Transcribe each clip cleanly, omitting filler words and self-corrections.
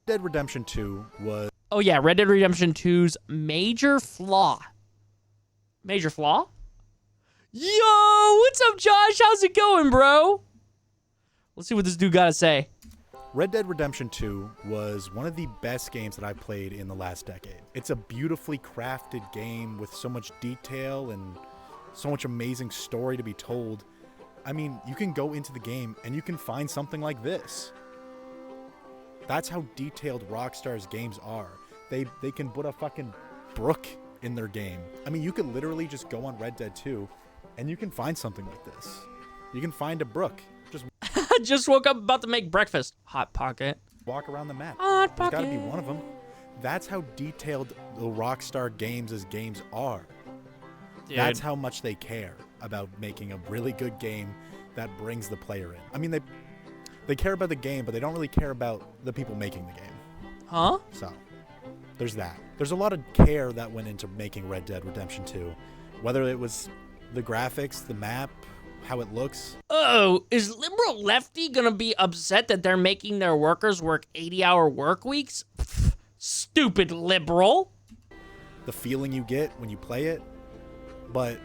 Dead Redemption 2 was... Oh yeah, Red Dead Redemption 2's major flaw. Major flaw? Yo, what's up, Josh? How's it going, bro? Let's see what this dude got to say. Red Dead Redemption 2 was one of the best games that I played in the last decade. It's a beautifully crafted game with so much detail and so much amazing story to be told. I mean, you can go into the game and you can find something like this. That's how detailed Rockstar's games are. They can put a fucking brook in their game. I mean, you could literally just go on Red Dead 2 and you can find something like this. You can find a brook. Just woke up about to make breakfast. Hot Pocket. Walk around the map. Hot There's Pocket. gotta be one of them. That's how detailed the Rockstar games are. Dude. That's how much they care about making a really good game that brings the player in. I mean, they care about the game, but they don't really care about the people making the game. Huh? So, there's that. There's a lot of care that went into making Red Dead Redemption 2. Whether it was the graphics, the map, how it looks. Oh, is liberal lefty gonna be upset that they're making their workers work 80-hour work weeks? Pfft, stupid liberal. The feeling you get when you play it. But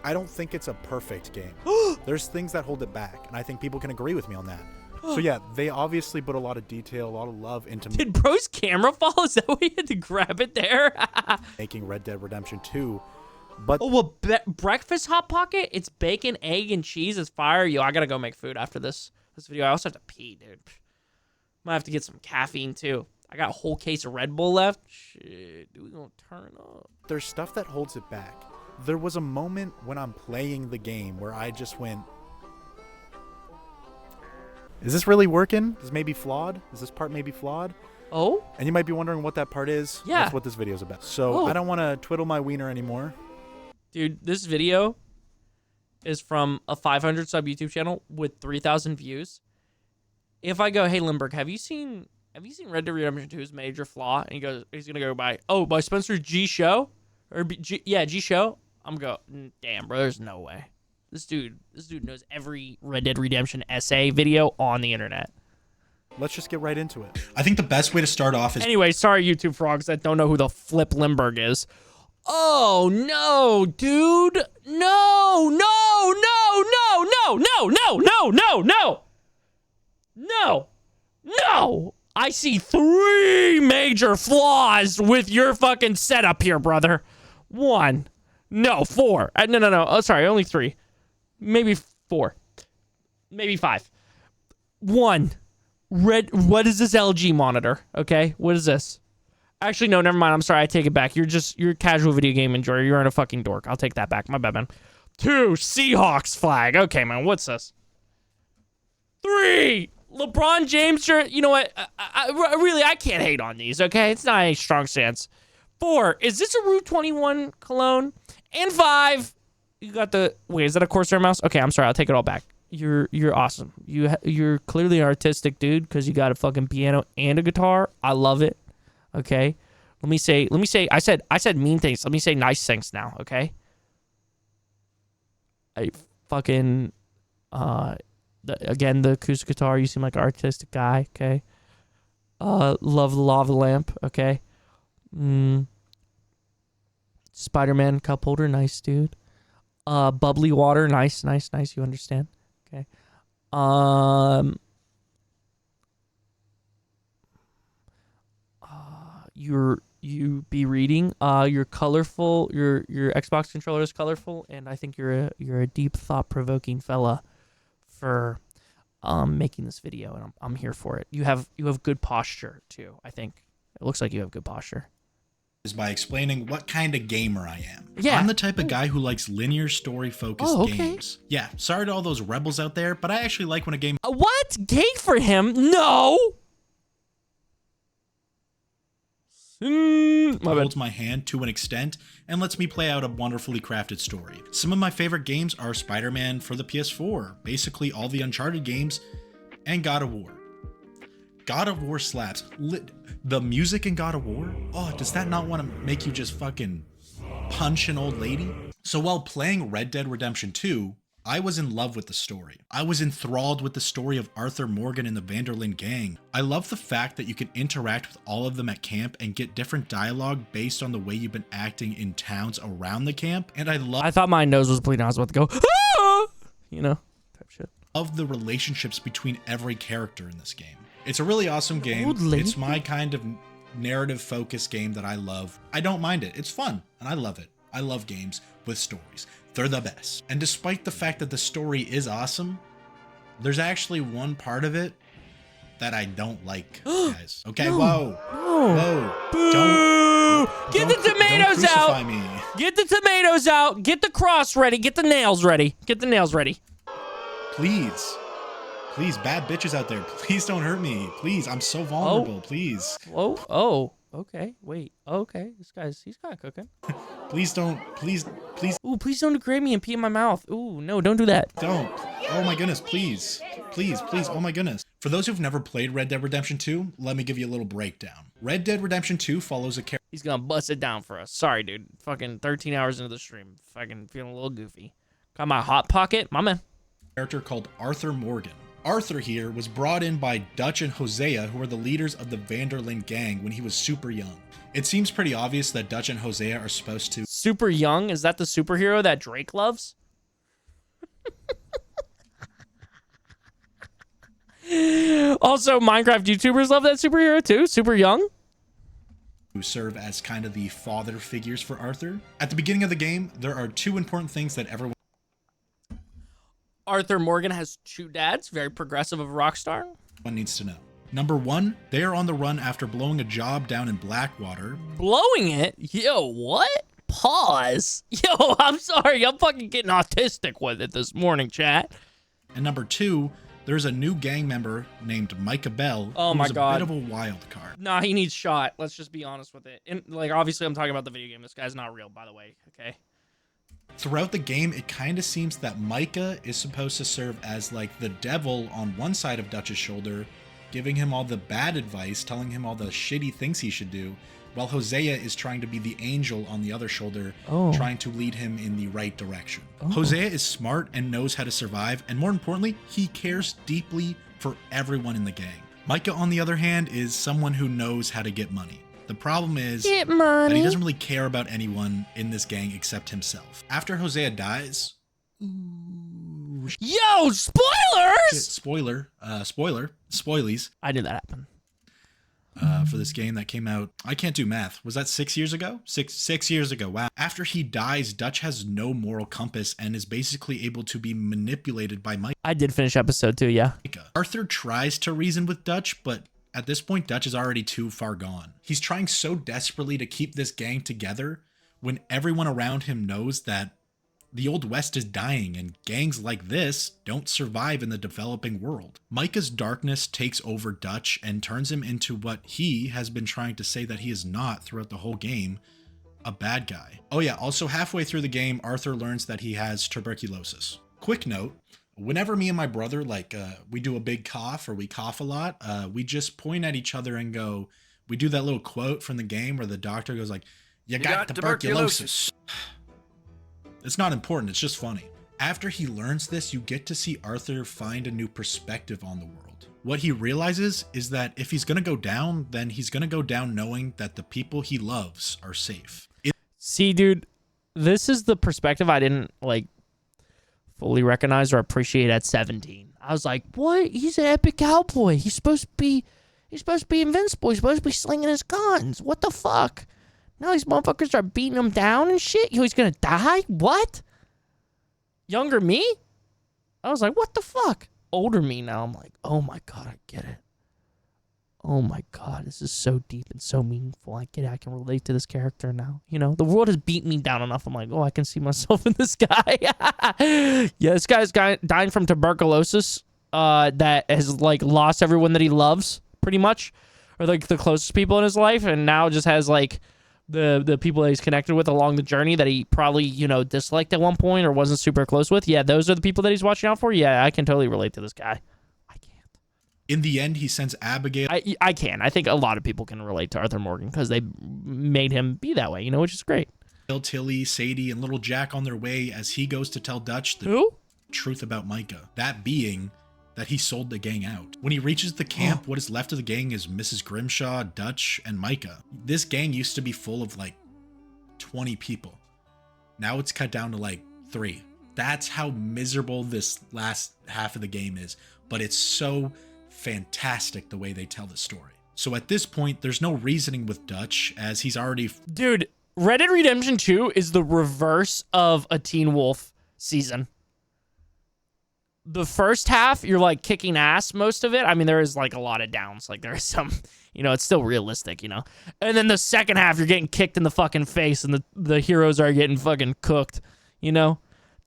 I don't think it's a perfect game. There's things that hold it back, and I think people can agree with me on that. So yeah, they obviously put a lot of detail, a lot of love into Did bro's camera fall? Is that why you had to grab it there? making Red Dead Redemption 2. But Oh, well, breakfast Hot Pocket? It's bacon, egg, and cheese. It's fire. Yo, I gotta go make food after this video. I also have to pee, dude. Might have to get some caffeine, too. I got a whole case of Red Bull left. Shit, dude, we gonna turn up. there's stuff that holds it back. There was a moment when I'm playing the game where I just went, is this really working? Is this maybe flawed? Is this part maybe flawed? Oh? And you might be wondering what that part is. Yeah. That's what this video is about. So Oh. I don't want to twiddle my wiener anymore. Dude, this video is from a 500 sub YouTube channel with 3,000 views. If I go, hey Limburg, have you seen Red Dead Redemption 2's major flaw? And he's gonna go by Spencer G Show or G Show. I'm gonna go, damn, bro, there's no way. This dude knows every Red Dead Redemption essay video on the internet. Let's just get right into it. I think the best way to start off is Anyway, sorry YouTube frogs that don't know who the flip Limburg is. Oh no, dude. No. No. I see 3 major flaws with your fucking setup here, brother. 1. No, 4. No. Oh, sorry, only 3. Maybe 4. Maybe 5. 1. What is this LG monitor? Okay, what is this? Actually, no, never mind. I'm sorry. I take it back. You're a casual video game enjoyer. You're a fucking dork. I'll take that back. My bad, man. 2, Seahawks flag. Okay, man. What's this? 3, LeBron James shirt. You know what? I can't hate on these, okay? It's not a strong stance. 4, is this a Route 21 cologne? And 5, you got the... Wait, is that a Corsair mouse? Okay, I'm sorry. I'll take it all back. You're awesome. You're clearly an artistic dude because you got a fucking piano and a guitar. I love it. Okay, let me say. I said mean things. Let me say nice things now. Okay. Again, the acoustic guitar. You seem like an artistic guy. Okay. Love the lava lamp. Okay. Spider-Man cup holder. Nice, dude. Bubbly water. Nice. You understand? Okay. You be reading. You're colorful. Your Xbox controller is colorful, and I think you're a deep, thought-provoking fella for making this video, and I'm here for it. You have good posture too. I think it looks like you have good posture. is by explaining what kind of gamer I am. Yeah. I'm the type of guy who likes linear story-focused games. Yeah, sorry to all those rebels out there, but I actually like when a game What? Gate for him? No. My bad. holds my hand to an extent and lets me play out a wonderfully crafted story. Some of my favorite games are Spider-Man for the PS4, basically all the Uncharted games, and God of War. God of War slaps. The music in God of War? Oh, does that not want to make you just fucking punch an old lady? So while playing Red Dead Redemption 2, I was in love with the story. I was enthralled with the story of Arthur Morgan and the Vanderlyn gang. I love the fact that you can interact with all of them at camp and get different dialogue based on the way you've been acting in towns around the camp. And I thought my nose was bleeding. I was about to go, ah! You know, type shit. Love the relationships between every character in this game. It's a really awesome game. Totally. It's my kind of narrative focused game that I love. I don't mind it. It's fun and I love it. I love games with stories. They're the best. And despite the fact that the story is awesome, there's actually one part of it that I don't like, guys. Okay, No. whoa. No. Whoa. Boo! Get Don't the tomatoes out. crucify me. Get the tomatoes out. Get the cross ready. Get the nails ready. Get the nails ready. Please. Please, bad bitches out there. Please don't hurt me. Please, I'm so vulnerable. Please. Oh. Okay. Wait. Okay. He's kind of cooking. Please don't. Please. Ooh, please don't degrade me and pee in my mouth. Ooh, no, don't do that. Don't. Oh my goodness, please. Please. Oh my goodness. For those who've never played Red Dead Redemption 2, let me give you a little breakdown. Red Dead Redemption 2 follows a character. He's gonna bust it down for us. Sorry, dude. Fucking 13 hours into the stream. Fucking feeling a little goofy. Got my hot pocket. My man. Character called Arthur Morgan. Arthur here was brought in by Dutch and Hosea, who are the leaders of the Vanderlyn gang, when he was super young. It seems pretty obvious that Dutch and Hosea are supposed to... Super young? Is that the superhero that Drake loves? Also, Minecraft YouTubers love that superhero too. Super young? who serve as kind of the father figures for Arthur. At the beginning of the game, there are two important things that everyone Arthur Morgan has two dads, very progressive of a rock star. needs to know. Number one, they are on the run after blowing a job down in Blackwater. Blowing it? Yo, what? Pause. Yo, I'm sorry. I'm fucking getting autistic with it this morning, chat. And number two, there's a new gang member named Micah Bell. Oh my who's God. a bit of a wild card. Nah, he needs shot. Let's just be honest with it. And, like, obviously, I'm talking about the video game. This guy's not real, by the way. Okay. Throughout the game, it kind of seems that Micah is supposed to serve as like the devil on one side of Dutch's shoulder, giving him all the bad advice, telling him all the shitty things he should do, while Hosea is trying to be the angel on the other shoulder, trying to lead him in the right direction. Hosea is smart and knows how to survive, and more importantly, he cares deeply for everyone in the gang. Micah, on the other hand, is someone who knows how to get money. The problem is that he doesn't really care about anyone in this gang except himself. After Hosea dies... Yo, spoilers! Spoilies. I knew that happened. For this game that came out, I can't do math. Was that 6 years ago? Six years ago. Wow. After he dies, Dutch has no moral compass and is basically able to be manipulated by Micah. I did finish episode 2, yeah. Arthur tries to reason with Dutch, but at this point, Dutch is already too far gone. He's trying so desperately to keep this gang together when everyone around him knows that the Old West is dying and gangs like this don't survive in the developing world. Micah's darkness takes over Dutch and turns him into what he has been trying to say that he is not throughout the whole game, a bad guy. Oh yeah, also halfway through the game, Arthur learns that he has tuberculosis. Quick note, whenever me and my brother, we do a big cough or we cough a lot, we just point at each other and go, we do that little quote from the game where the doctor goes like, you got tuberculosis. It's not important, it's just funny. After he learns this, you get to see Arthur find a new perspective on the world. What he realizes is that if he's gonna go down, then he's gonna go down knowing that the people he loves are safe. See, dude, this is the perspective I didn't, fully recognize or appreciate at 17. I was like, what? He's an epic cowboy. He's supposed to be invincible. He's supposed to be slinging his guns. What the fuck? Now these motherfuckers are beating him down and shit. He's gonna die? What? Younger me? I was like, what the fuck? Older me now. I'm like, oh my God, I get it. Oh my God, this is so deep and so meaningful. I get it. I can relate to this character now. You know, the world has beat me down enough. I'm like, oh, I can see myself in this guy. Yeah, this guy's dying from tuberculosis that has, lost everyone that he loves, pretty much. Or, the closest people in his life. And now just has, the people that he's connected with along the journey that he probably, disliked at one point or wasn't super close with. Yeah, those are the people that he's watching out for. Yeah, I can totally relate to this guy. I can't. In the end, he sends Abigail. I can. I think a lot of people can relate to Arthur Morgan because they made him be that way, which is great. Tilly, Sadie, and little Jack on their way as he goes to tell Dutch that Who? truth about Micah, that being that he sold the gang out. When he reaches the camp, what is left of the gang is Mrs. Grimshaw, Dutch, and Micah. This gang used to be full of like 20 people. Now it's cut down to like 3. That's how miserable this last half of the game is, but it's so fantastic the way they tell the story. So at this point, there's no reasoning with Dutch, as he's already... Dude, Red Dead Redemption 2 is the reverse of a Teen Wolf season. The first half, you're like kicking ass most of it. I mean, there is like a lot of downs. Like there is some, you know, it's still realistic, you know. And then the second half, you're getting kicked in the fucking face and the heroes are getting fucking cooked, you know.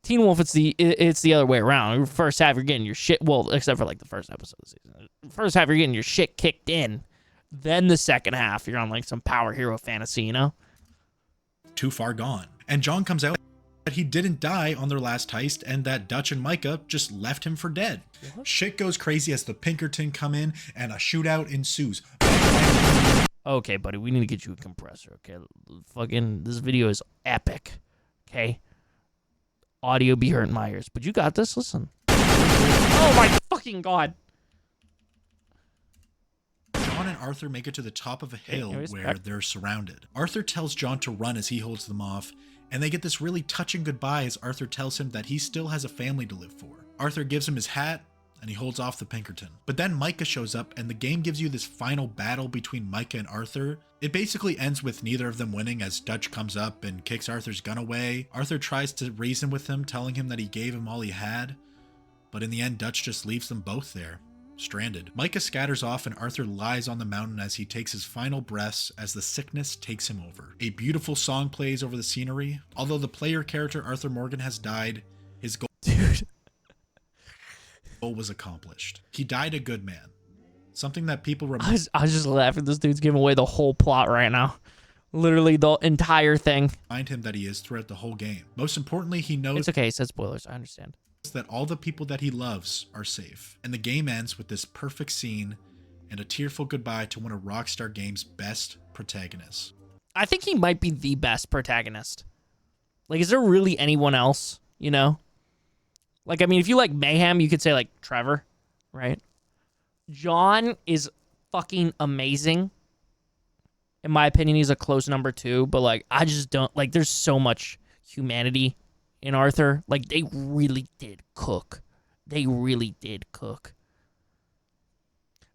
Teen Wolf, it's the other way around. First half, you're getting your shit, well, except for like the first episode of the season. First half, you're getting your shit kicked in. Then the second half, you're on like some power hero fantasy, you know? Too far gone. And John comes out that he didn't die on their last heist and that Dutch and Micah just left him for dead. What? Shit goes crazy as the Pinkerton come in and a shootout ensues. Okay, buddy, we need to get you a compressor, okay? Fucking, this video is epic, okay? Audio be hurting my ears, but you got this. Listen. Oh my fucking god. John and Arthur make it to the top of a hill where they're surrounded. Arthur tells John to run as he holds them off, and they get this really touching goodbye as Arthur tells him that he still has a family to live for. Arthur gives him his hat, and he holds off the Pinkerton. But then Micah shows up, and the game gives you this final battle between Micah and Arthur. It basically ends with neither of them winning as Dutch comes up and kicks Arthur's gun away. Arthur tries to reason with him, telling him that he gave him all he had. But in the end, Dutch just leaves them both there, stranded. Micah scatters off and Arthur lies on the mountain as he takes his final breaths as the sickness takes him over. A beautiful song plays over the scenery. Although the player character Arthur Morgan has died, his goal was accomplished. He died a good man. Something that people remember. I was just laughing. This dude's giving away the whole plot right now. Literally the entire thing. Remind him that he is throughout the whole game. Most importantly, he knows it's okay. He said spoilers. I understand. That all the people that he loves are safe. And the game ends with this perfect scene and a tearful goodbye to one of Rockstar Games' best protagonists. I think he might be the best protagonist. Like, is there really anyone else, you know? Like, I mean, if you like Mayhem, you could say, like, Trevor, right? John is fucking amazing. In my opinion, he's a close number 2, but, like, I just don't, like, there's so much humanity in Arthur. Like, they really did cook. They really did cook.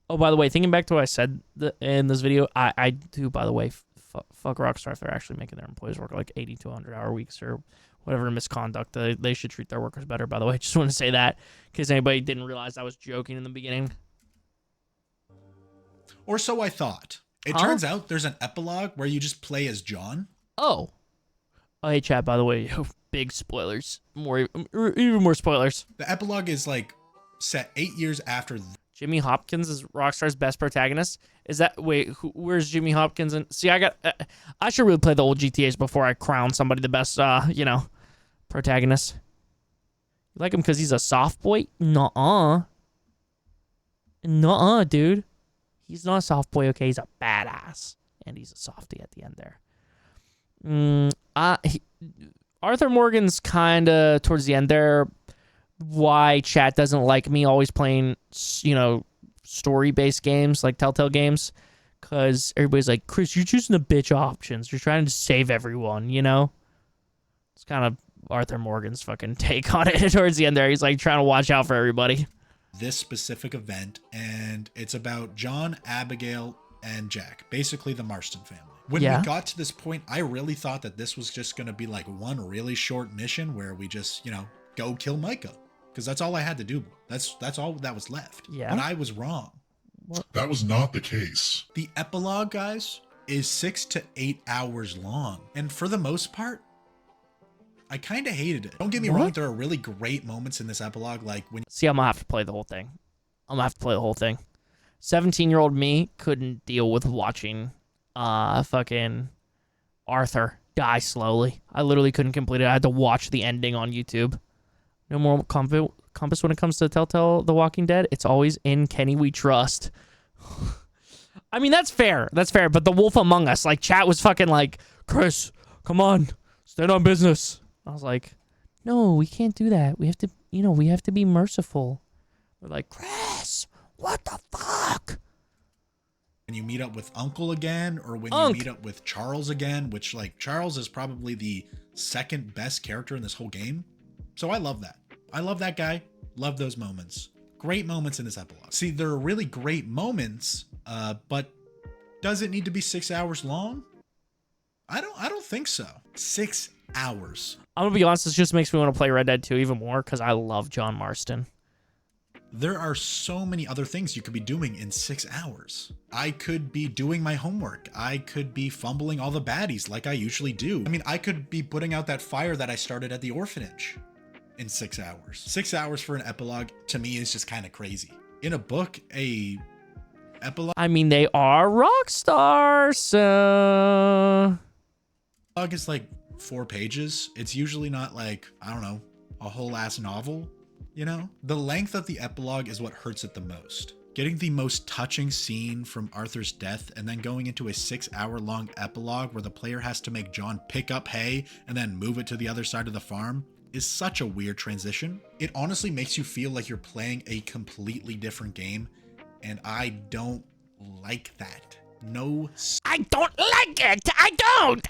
Oh, by the way, thinking back to what I said in this video, I do, by the way, fuck Rockstar if they're actually making their employees work like 80 to 100-hour weeks or whatever misconduct. They should treat their workers better, by the way. Just want to say that in case anybody didn't realize I was joking in the beginning. Or so I thought. It turns out there's an epilogue where you just play as John. Oh, hey, chat, by the way, big spoilers. Even more spoilers. The epilogue is like set 8 years after. Jimmy Hopkins is Rockstar's best protagonist. Is that, wait, where's Jimmy Hopkins? And see, I should really play the old GTAs before I crown somebody the best, protagonist. You like him because he's a soft boy? Nuh-uh. Nuh-uh, dude. He's not a soft boy, okay? He's a badass. And he's a softie at the end there. Arthur Morgan's kind of towards the end there. Why chat doesn't like me always playing, story-based games like Telltale games. Because everybody's like, Chris, you're choosing the bitch options. You're trying to save everyone, you know? It's kind of Arthur Morgan's fucking take on it towards the end there. He's like trying to watch out for everybody. This specific event, and it's about John, Abigail, and Jack. Basically the Marston family. When we got to this point, I really thought that this was just going to be like one really short mission where we just, go kill Micah. Because that's all I had to do. That's all that was left. Yeah. But I was wrong. What? That was not the case. The epilogue, guys, is 6 to 8 hours long. And for the most part, I kind of hated it. Don't get me wrong, there are really great moments in this epilogue. Like when See, I'm going to have to play the whole thing. 17-year-old me couldn't deal with watching fucking Arthur die slowly. I literally couldn't complete it. I had to watch the ending on YouTube. No more compass when it comes to Telltale The Walking Dead. It's always in Kenny We Trust. I mean, that's fair. That's fair. But The Wolf Among Us, like, chat was fucking like, Chris, come on, stand on business. I was like, no, we can't do that. We have to, we have to be merciful. They're like, Chris, what the fuck? When you meet up with Uncle again, or when you meet up with Charles again, which, like, Charles is probably the second best character in this whole game. So I love that. I love that guy. Love those moments. Great moments in this epilogue. See, there are really great moments, but does it need to be 6 hours long? I don't think so. 6 hours. I'm gonna be honest, this just makes me want to play Red Dead 2 even more because I love John Marston. There are so many other things you could be doing in 6 hours. I could be doing my homework. I could be fumbling all the baddies like I usually do. I mean, I could be putting out that fire that I started at the orphanage in 6 hours. 6 hours for an epilogue, to me, is just kind of crazy. In a book, a epilogue... I mean, they are rock stars, so... Epilogue is like 4 pages. It's usually not like, I don't know, a whole ass novel. You know, the length of the epilogue is what hurts it the most. Getting the most touching scene from Arthur's death and then going into a 6 hour long epilogue where the player has to make John pick up hay and then move it to the other side of the farm is such a weird transition. It honestly makes you feel like you're playing a completely different game, and I don't like that. No. I don't like it. I don't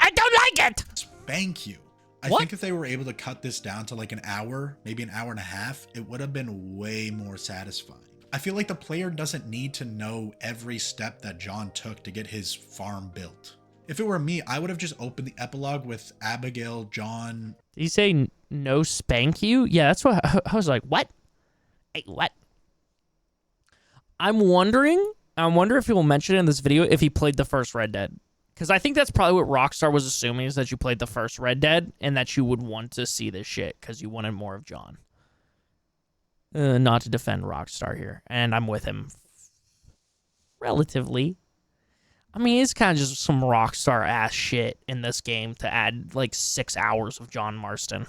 like it. Spank you. I think if they were able to cut this down to like an hour, maybe an hour and a half, it would have been way more satisfying. I feel like the player doesn't need to know every step that John took to get his farm built. If it were me, I would have just opened the epilogue with Abigail, John. Did he say no spank you? Yeah, that's what I was like, what? Hey, what? I wonder if he will mention it in this video if he played the first Red Dead. Because I think that's probably what Rockstar was assuming, is that you played the first Red Dead and that you would want to see this shit because you wanted more of John. Not to defend Rockstar here, and I'm with him relatively. I mean, it's kind of just some Rockstar ass shit in this game to add like 6 hours of John Marston.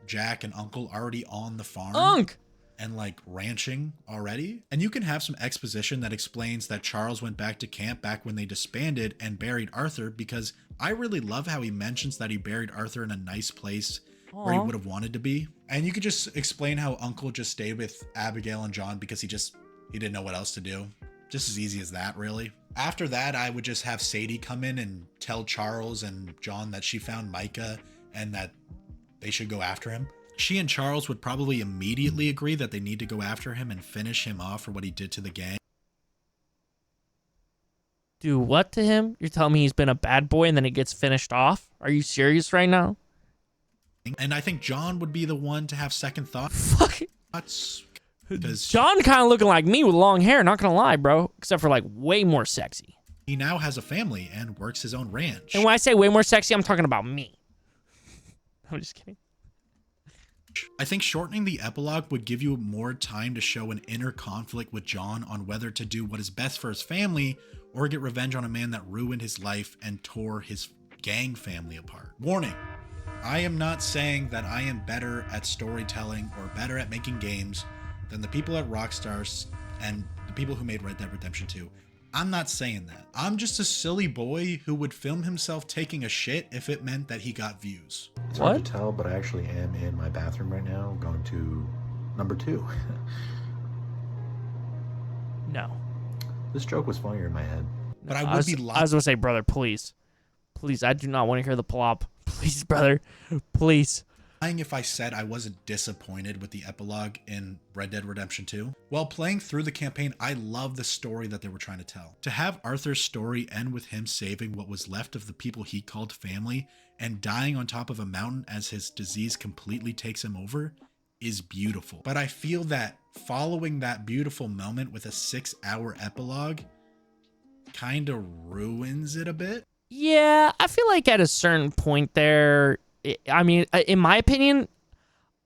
Jack and Uncle already on the farm. Unc! And like ranching already. And you can have some exposition that explains that Charles went back to camp back when they disbanded and buried Arthur, because I really love how he mentions that he buried Arthur in a nice place where he would have wanted to be. And you could just explain how Uncle just stayed with Abigail and John because he didn't know what else to do. Just as easy as that, really. After that, I would just have Sadie come in and tell Charles and John that she found Micah and that they should go after him. She and Charles would probably immediately agree that they need to go after him and finish him off for what he did to the gang. Do what to him? You're telling me he's been a bad boy and then he gets finished off? Are you serious right now? And I think John would be the one to have second Fuck. thoughts. John kind of looking like me with long hair, not gonna lie, bro. Except for like way more sexy. He now has a family and works his own ranch. And when I say way more sexy, I'm talking about me. I'm just kidding. I think shortening the epilogue would give you more time to show an inner conflict with John on whether to do what is best for his family or get revenge on a man that ruined his life and tore his gang family apart. Warning, I am not saying that I am better at storytelling or better at making games than the people at Rockstar and the people who made Red Dead Redemption 2. I'm not saying that. I'm just a silly boy who would film himself taking a shit if it meant that he got views. It's hard to tell, but I actually am in my bathroom right now, going to number 2. No. This joke was funnier in my head. But I was going to say, brother, please. Please, I do not want to hear the plop. Please, brother. Please. Lying if I said I wasn't disappointed with the epilogue in Red Dead Redemption 2. While playing through the campaign, I love the story that they were trying to tell. To have Arthur's story end with him saving what was left of the people he called family and dying on top of a mountain as his disease completely takes him over is beautiful. But I feel that following that beautiful moment with a 6 hour epilogue kind of ruins it a bit. Yeah, I feel like at a certain point there, I mean, in my opinion,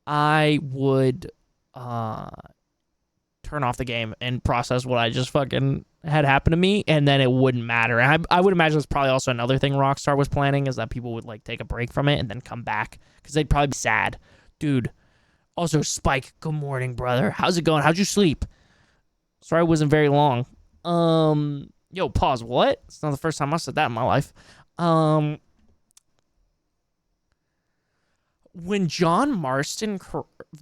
I would turn off the game and process what I just fucking had happen to me, and then it wouldn't matter. And I would imagine it's probably also another thing Rockstar was planning, is that people would like take a break from it and then come back because they'd probably be sad. Dude, also Spike, good morning, brother. How's it going? How'd you sleep? Sorry it wasn't very long. Yo, pause, what? It's not the first time I said that in my life. when John Marston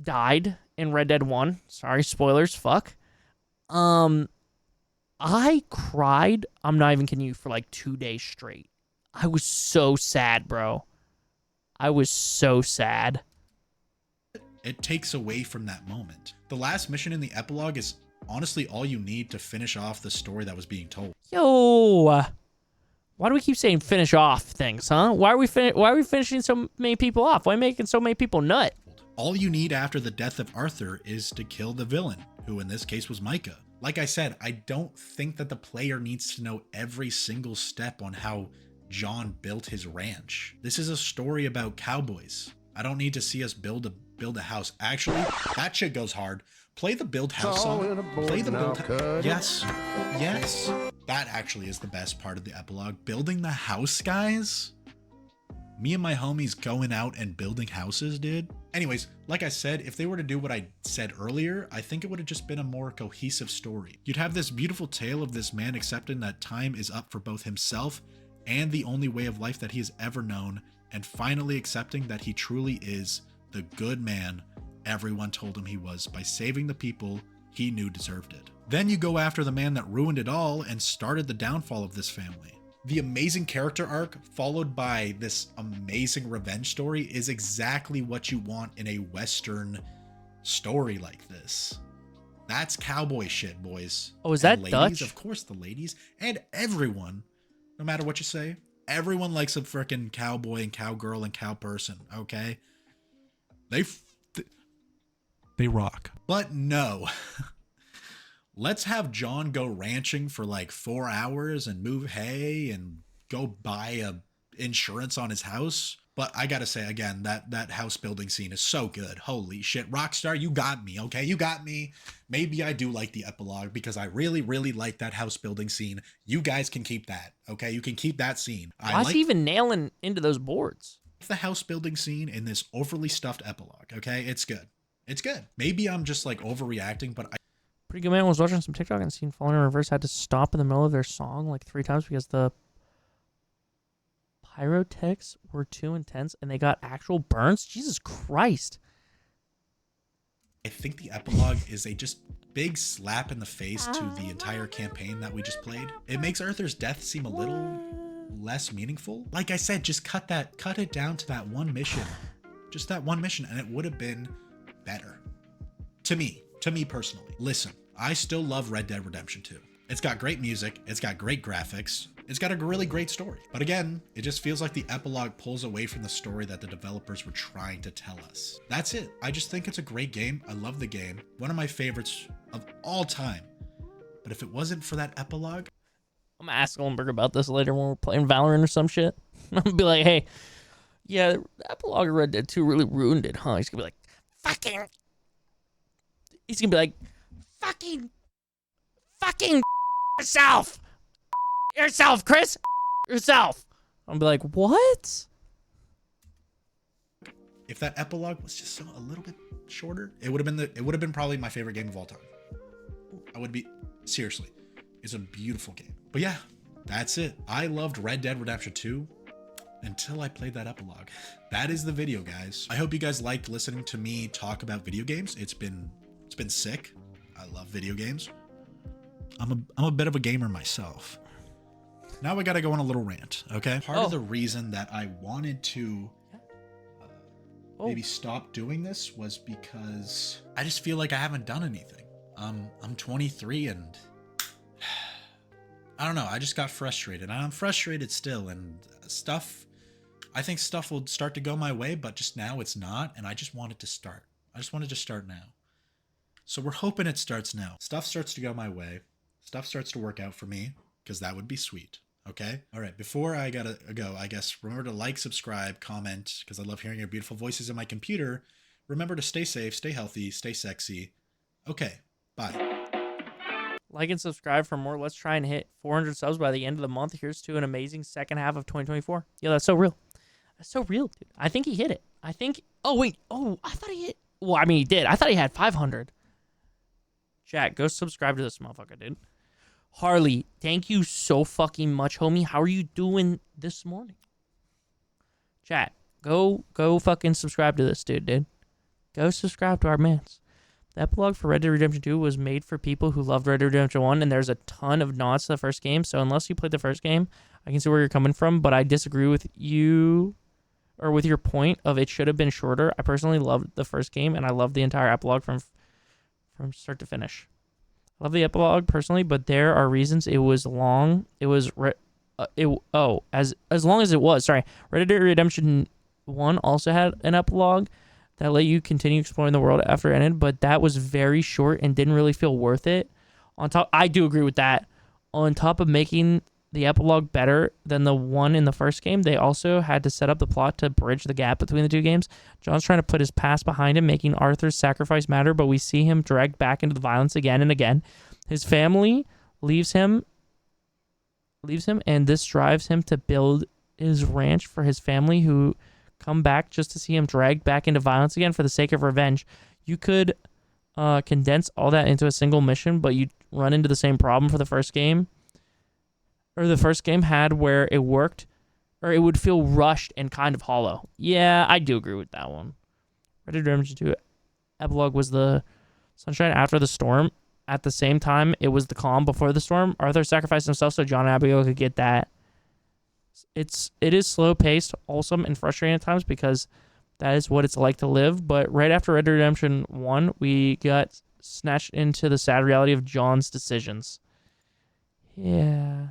died in Red Dead 1, sorry, spoilers, fuck. I cried, I'm not even kidding you, for like 2 days straight. I was so sad, bro. I was so sad. It takes away from that moment. The last mission in the epilogue is honestly all you need to finish off the story that was being told. Yo, why do we keep saying finish off things, huh? Why are we finishing so many people off? Why are we making so many people nut? All you need after the death of Arthur is to kill the villain, who in this case was Micah. Like I said, I don't think that the player needs to know every single step on how John built his ranch. This is a story about cowboys. I don't need to see us build a house. Actually, that shit goes hard. Play the build house song. Play the build house. Yes. Yes. That actually is the best part of the epilogue. Building the house, guys. Me and my homies going out and building houses, dude. Anyways, like I said, if they were to do what I said earlier, I think it would have just been a more cohesive story. You'd have this beautiful tale of this man accepting that time is up for both himself and the only way of life that he has ever known, and finally accepting that he truly is the good man everyone told him he was by saving the people he knew deserved it. Then you go after the man that ruined it all and started the downfall of this family. The amazing character arc followed by this amazing revenge story is exactly what you want in a Western story like this. That's cowboy shit, boys. Oh, is And that ladies, Dutch? Of course, the ladies and everyone, no matter what you say, everyone likes a freaking cowboy and cowgirl and cow person, okay? They rock. But no. Let's have John go ranching for like 4 hours and move hay and go buy a insurance on his house. But I gotta say again, that house building scene is so good. Holy shit, Rockstar, you got me, okay? You got me. Maybe I do like the epilogue because I really, really like that house building scene. You guys can keep that, okay? You can keep that scene. Why is he even nailing into those boards? The house building scene in this overly stuffed epilogue, okay? It's good. It's good. Maybe I'm just like overreacting, but Pretty good man was watching some TikTok and seen Falling in Reverse had to stop in the middle of their song like 3 times because the pyrotechnics were too intense and they got actual burns. Jesus Christ. I think the epilogue is a just big slap in the face to the entire campaign that we just played. It makes Arthur's death seem a little less meaningful. Like I said, just cut it down to that one mission. Just that one mission, and it would have been better. To me personally. Listen, I still love Red Dead Redemption 2. It's got great music, it's got great graphics, it's got a really great story. But again, it just feels like the epilogue pulls away from the story that the developers were trying to tell us. That's it. I just think it's a great game. I love the game. One of my favorites of all time. But if it wasn't for that epilogue, I'm gonna ask Oldenburg about this later when we're playing Valorant or some shit. I'm gonna be like, hey, yeah, the epilogue of Red Dead 2 really ruined it, huh? He's gonna be like, fucking. He's gonna be like, fucking yourself, Chris, yourself. I'm gonna be like, what? if that epilogue was just a little bit shorter, it would have been probably my favorite game of all time. I would be, seriously, it's a beautiful game. But yeah, that's it. I loved Red Dead Redemption 2 until I played that epilogue. That is the video, guys. I hope you guys liked listening to me talk about video games. It's been sick. I love video games. I'm a bit of a gamer myself. Now I gotta go on a little rant, okay? Part of the reason that I wanted to maybe stop doing this was because I just feel like I haven't done anything. I'm 23 and I don't know, I just got frustrated. And I'm frustrated still, and I think stuff will start to go my way, but just now it's not, and I just want it to start. I just wanted to start now. So we're hoping it starts now. Stuff starts to go my way. Stuff starts to work out for me, because that would be sweet. Okay? All right, before I gotta go, I guess, remember to like, subscribe, comment, because I love hearing your beautiful voices in my computer. Remember to stay safe, stay healthy, stay sexy. Okay, bye. Like and subscribe for more. Let's try and hit 400 subs by the end of the month. Here's to an amazing second half of 2024. Yo, that's so real. That's so real, dude. I think he hit it. I think... Oh, wait. Oh, I thought he hit... Well, I mean, he did. I thought he had 500. Chat, go subscribe to this motherfucker, dude. Harley, thank you so fucking much, homie. How are you doing this morning? Chat, go Go fucking subscribe to this dude. Go subscribe to our mans. The epilogue for Red Dead Redemption 2 was made for people who loved Red Dead Redemption 1, and there's a ton of nods to the first game, so unless you played the first game, I can see where you're coming from, but I disagree with you, or with your point of it should have been shorter. I personally loved the first game, and I loved the entire epilogue from start to finish. I love the epilogue personally, but there are reasons it was long. It was as long as it was. Sorry, Red Dead Redemption 1 also had an epilogue that let you continue exploring the world after it ended, but that was very short and didn't really feel worth it. I do agree with that. On top of making the epilogue better than the one in the first game, they also had to set up the plot to bridge the gap between the two games. John's trying to put his past behind him, making Arthur's sacrifice matter, but we see him dragged back into the violence again and again. His family leaves him, and this drives him to build his ranch for his family, who come back just to see him dragged back into violence again for the sake of revenge. You could condense all that into a single mission, but you run into the same problem for the first game, or the first game had, where it worked, or it would feel rushed and kind of hollow. Yeah, I do agree with that one. Red Dead Redemption 2 epilogue was the sunshine after the storm. At the same time, it was the calm before the storm. Arthur sacrificed himself so John and Abigail could get that. It is slow paced, wholesome, and frustrating at times, because that is what it's like to live. But right after Red Dead Redemption 1, we got snatched into the sad reality of John's decisions. Yeah.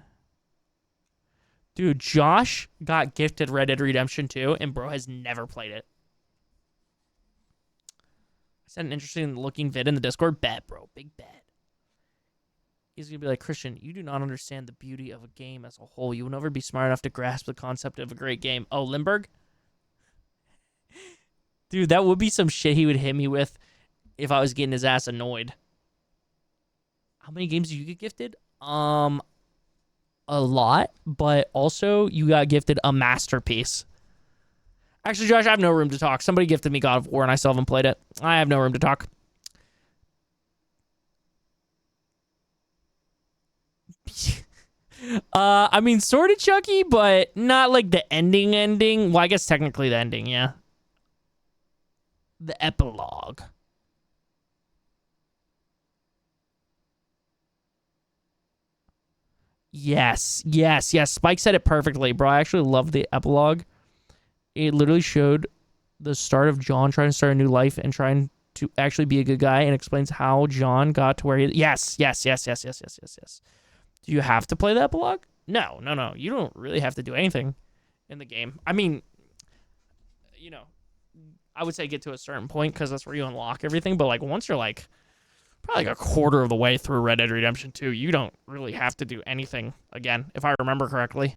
Dude, Josh got gifted Red Dead Redemption 2, and bro has never played it. I sent an interesting looking vid in the Discord. Bet, bro. Big bet. He's going to be like, Christian, you do not understand the beauty of a game as a whole. You will never be smart enough to grasp the concept of a great game. Oh, Limburg? Dude, that would be some shit he would hit me with if I was getting his ass annoyed. How many games did you get gifted? A lot, but also you got gifted a masterpiece. Actually, Josh, I have no room to talk. Somebody gifted me God of War, and I still haven't played it. I have no room to talk. I mean, sort of Chucky, but not like the ending. Well, I guess technically the ending, yeah. The epilogue. Yes. Spike said it perfectly, bro. I actually love the epilogue. It literally showed the start of John trying to start a new life and trying to actually be a good guy, and explains how John got to where he... Yes. Do you have to play the epilogue? No. You don't really have to do anything in the game. I mean, you know, I would say get to a certain point, because that's where you unlock everything. But like once you're like probably like a quarter of the way through Red Dead Redemption 2, you don't really have to do anything again, if I remember correctly.